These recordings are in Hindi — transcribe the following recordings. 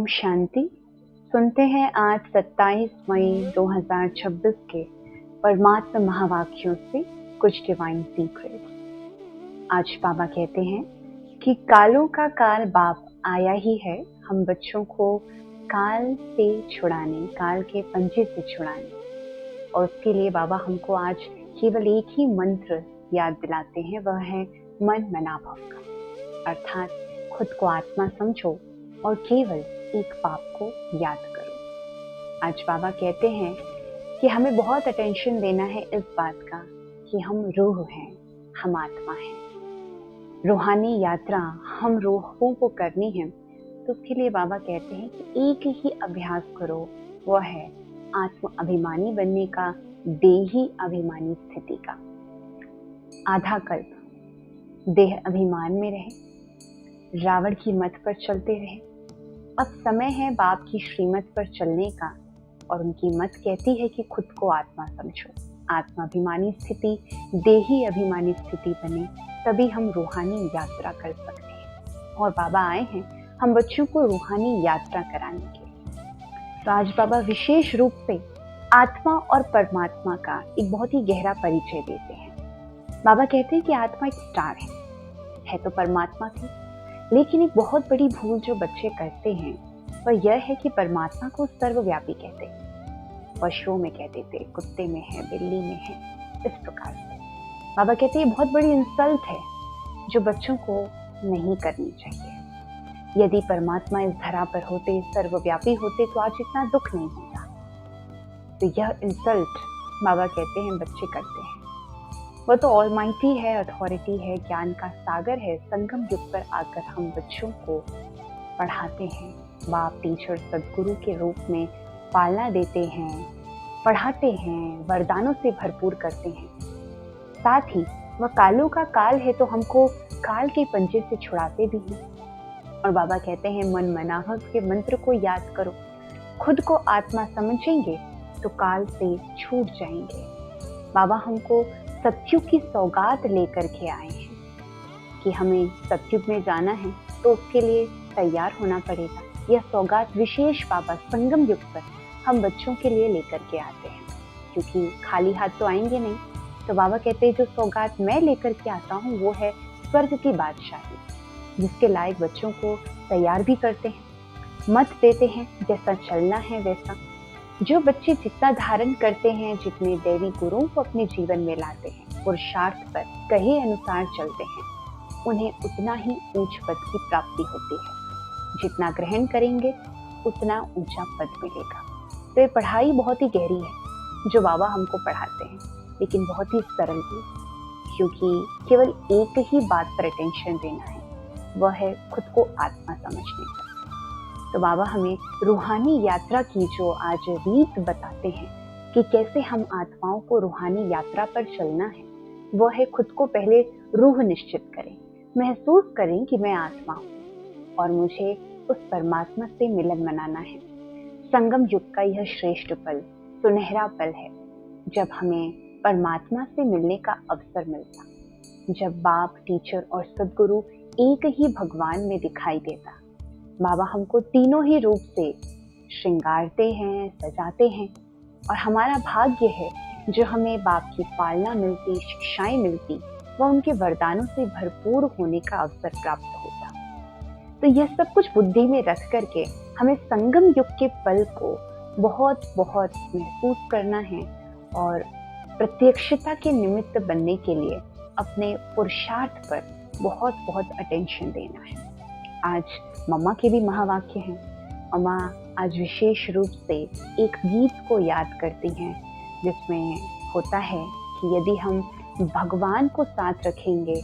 ओम शांति। सुनते हैं आज 27 मई 2026 के परमात्मा महावाक्यों से कुछ डिवाइन सीक्रेट्स। आज बाबा कहते हैं कि कालों का काल बाप आया ही है हम बच्चों को काल से छुड़ाने, काल के पंजे से छुड़ाने। और उसके लिए बाबा हमको आज केवल एक ही मंत्र याद दिलाते हैं, वह है मन मनाभव का, अर्थात खुद को आत्मा समझो और केवल एक बाप को याद करो। आज बाबा कहते हैं कि हमें बहुत अटेंशन देना है इस बात का कि हम रूह हैं, हम आत्मा हैं। रूहानी यात्रा हम रूहों को करनी है, तो उसके लिए बाबा कहते हैं कि एक ही अभ्यास करो, वह है आत्म अभिमानी बनने का, देही अभिमानी स्थिति का। आधा कल्प देह अभिमान में रहे, रावण की मत पर चलते रहे। अब समय है बाप की श्रीमत पर चलने का, और उनकी मत कहती है कि खुद को आत्मा समझो। आत्माभिमानी स्थिति देही अभिमानी स्थिति बने, तभी हम रूहानी यात्रा कर सकते हैं। और बाबा आए हैं हम बच्चों को रूहानी यात्रा कराने के लिए। तो आज बाबा विशेष रूप से आत्मा और परमात्मा का एक बहुत ही गहरा परिचय देते हैं। बाबा कहते हैं कि आत्मा एक स्टार है तो परमात्मा थी, लेकिन एक बहुत बड़ी भूल जो बच्चे करते हैं वह यह है कि परमात्मा को सर्वव्यापी कहते हैं। पशुओं में कहते थे, कुत्ते में है, बिल्ली में है, इस प्रकार से। बाबा कहते हैं बहुत बड़ी इंसल्ट है जो बच्चों को नहीं करनी चाहिए। यदि परमात्मा इस धरा पर होते, सर्वव्यापी होते, तो आज इतना दुख नहीं होता। तो यह इंसल्ट बाबा कहते हैं बच्चे करते हैं। वह तो ऑलमाइटी है, अथॉरिटी है, ज्ञान का सागर है। संगम युग पर आकर हम बच्चों को पढ़ाते हैं। बाप टीचर सदगुरु के रूप में पालना देते हैं, पढ़ाते हैं, वरदानों से भरपूर करते हैं। साथ ही वह कालों का काल है तो हमको काल के पंजे से छुड़ाते भी हैं। और बाबा कहते हैं मन मनाभव के मंत्र को याद करो। खुद को आत्मा समझेंगे तो काल से छूट जाएंगे। बाबा हमको सत्युग की सौगात लेकर के आए हैं कि हमें सत्युग में जाना है तो उसके लिए तैयार होना पड़ेगा। यह सौगात विशेष बाबा संगम युग पर हम बच्चों के लिए लेकर के आते हैं, क्योंकि खाली हाथ तो आएंगे नहीं। तो बाबा कहते हैं जो सौगात मैं लेकर के आता हूँ वो है स्वर्ग की बादशाही, जिसके लायक बच्चों को तैयार भी करते हैं, मत देते हैं जैसा चलना है वैसा। जो बच्चे जितना धारण करते हैं, जितने दैवी गुरुओं को अपने जीवन में लाते हैं, पुरुषार्थ पर कहे अनुसार चलते हैं, उन्हें उतना ही ऊंच पद की प्राप्ति होती है। जितना ग्रहण करेंगे उतना ऊंचा पद मिलेगा। तो ये पढ़ाई बहुत ही गहरी है जो बाबा हमको पढ़ाते हैं, लेकिन बहुत ही सरल भी, क्योंकि केवल एक ही बात पर अटेंशन देना है, वह है खुद को आत्मा समझने का। तो बाबा हमें रूहानी यात्रा की जो आज रीत बताते हैं कि कैसे हम आत्माओं को रूहानी यात्रा पर चलना है, वह है खुद को पहले रूह निश्चित करें, महसूस करें कि मैं आत्मा हूँ और मुझे उस परमात्मा से मिलन मनाना है। संगम युग का यह श्रेष्ठ पल, सुनहरा पल है जब हमें परमात्मा से मिलने का अवसर मिलता, जब बाप टीचर और सदगुरु एक ही भगवान में दिखाई देता। बाबा हमको तीनों ही रूप से श्रृंगारते हैं, सजाते हैं, और हमारा भाग्य है जो हमें बाप की पालना मिलती, शिक्षाएं मिलती, वह उनके वरदानों से भरपूर होने का अवसर प्राप्त होता। तो यह सब कुछ बुद्धि में रख करके हमें संगम युग के पल को बहुत बहुत महसूस करना है और प्रत्यक्षता के निमित्त बनने के लिए अपने पुरुषार्थ पर बहुत बहुत अटेंशन देना है। आज मम्मा के भी महावाक्य हैं। मम्मा आज विशेष रूप से एक गीत को याद करती हैं, जिसमें होता है कि यदि हम भगवान को साथ रखेंगे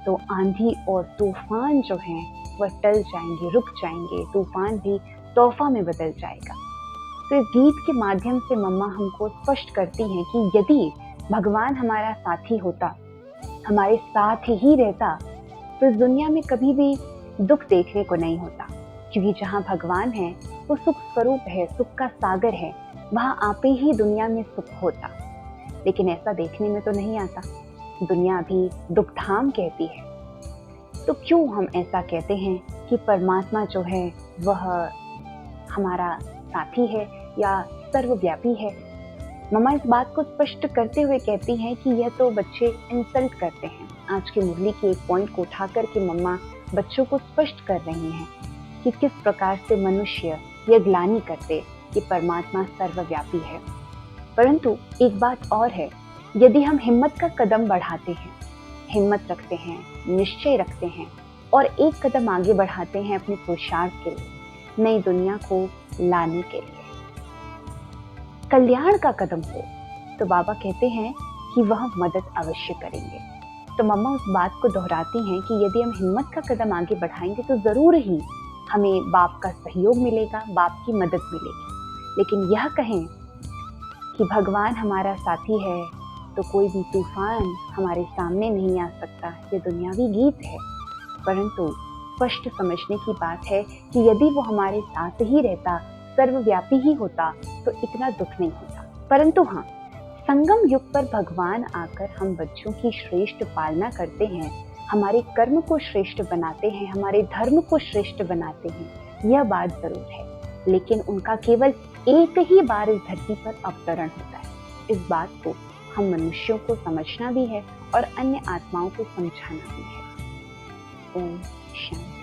तो आंधी और तूफान जो हैं वह टल जाएंगे, रुक जाएंगे, तूफान भी तोहफा में बदल जाएगा। तो इस गीत के माध्यम से मम्मा हमको स्पष्ट करती हैं कि यदि भगवान हमारा साथी होता, हमारे साथ ही रहता, तो इस दुनिया में कभी भी दुख देखने को नहीं होता, क्योंकि जहाँ भगवान है वो सुख स्वरूप है, सुख का सागर है, वहाँ आपे ही दुनिया में सुख होता। लेकिन ऐसा देखने में तो नहीं आता, दुनिया अभी दुख धाम कहती है। तो क्यों हम ऐसा कहते हैं कि परमात्मा जो है वह हमारा साथी है या सर्वव्यापी है। मम्मा इस बात को स्पष्ट करते हुए कहती हैं कि यह तो बच्चे इंसल्ट करते हैं। आज की मुरली के एक पॉइंट को उठा करके मम्मा बच्चों को स्पष्ट कर रही हैं कि किस प्रकार से मनुष्य यह ग्लानि करते कि परमात्मा सर्वव्यापी है। परंतु एक बात और है, यदि हम हिम्मत का कदम बढ़ाते हैं, हिम्मत रखते हैं, निश्चय रखते हैं और एक कदम आगे बढ़ाते हैं अपने पुरुषार्थ के लिए, नई दुनिया को लाने के लिए, कल्याण का कदम हो, तो बाबा कहते हैं कि वह मदद अवश्य करेंगे। तो मम्मा उस बात को दोहराती हैं कि यदि हम हिम्मत का कदम आगे बढ़ाएंगे तो जरूर ही हमें बाप का सहयोग मिलेगा, बाप की मदद मिलेगी। लेकिन यह कहें कि भगवान हमारा साथी है तो कोई भी तूफान हमारे सामने नहीं आ सकता, ये दुनियावी गीत है। परंतु स्पष्ट समझने की बात है कि यदि वो हमारे साथ ही रहता, सर्वव्यापी ही होता, तो इतना दुख नहीं होता। परंतु हाँ, संगम युग पर भगवान आकर हम बच्चों की श्रेष्ठ पालना करते हैं, हमारे कर्म को श्रेष्ठ बनाते हैं, हमारे धर्म को श्रेष्ठ बनाते हैं, यह बात जरूर है। लेकिन उनका केवल एक ही बार इस धरती पर अवतरण होता है। इस बात को हम मनुष्यों को समझना भी है और अन्य आत्माओं को समझाना भी है। ओम शांति।